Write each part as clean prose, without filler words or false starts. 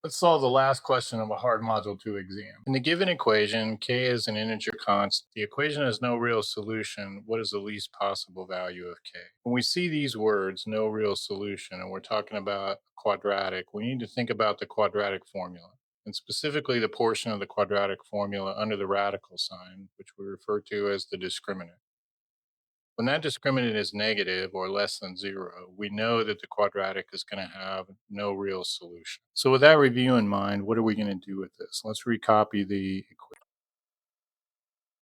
Let's solve the last question of a hard Module 2 exam. In the given equation, k is an integer constant. The equation has no real solution. What is the least possible value of k? When we see these words, no real solution, and we're talking about quadratic, we need to think about the quadratic formula, and specifically the portion of the quadratic formula under the radical sign, which we refer to as the discriminant. When that discriminant is negative or less than zero, we know that the quadratic is going to have no real solution. So with that review in mind, what are we going to do with this? Let's recopy the equation.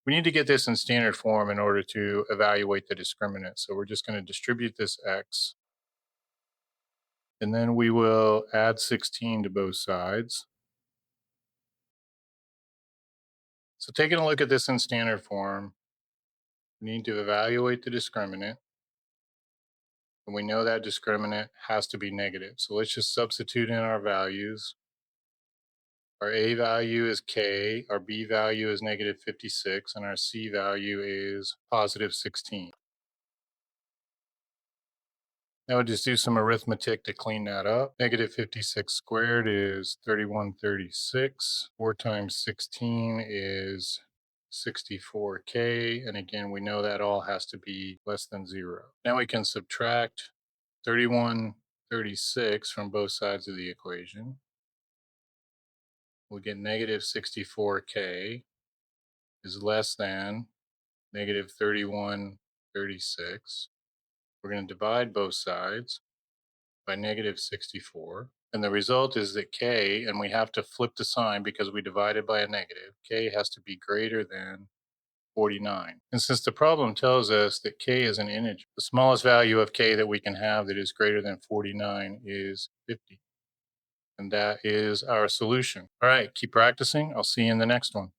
We need to get this in standard form in order to evaluate the discriminant. So we're just going to distribute this x, and then we will add 16 to both sides. So taking a look at this in standard form, we need to evaluate the discriminant. And we know that discriminant has to be negative. So let's just substitute in our values. Our A value is k, our B value is negative 56, and our C value is positive 16. Now we'll just do some arithmetic to clean that up. Negative 56 squared is 3136. 4 times 16 is 64k. And again, we know that all has to be less than 0. Now we can subtract 3136 from both sides of the equation. We'll get negative 64k is less than negative 3136. We're going to divide both sides by negative 64. And the result is that k, and we have to flip the sign because we divided by a negative, k has to be greater than 49. And since the problem tells us that k is an integer, the smallest value of k that we can have that is greater than 49 is 50. And that is our solution. All right, keep practicing. I'll see you in the next one.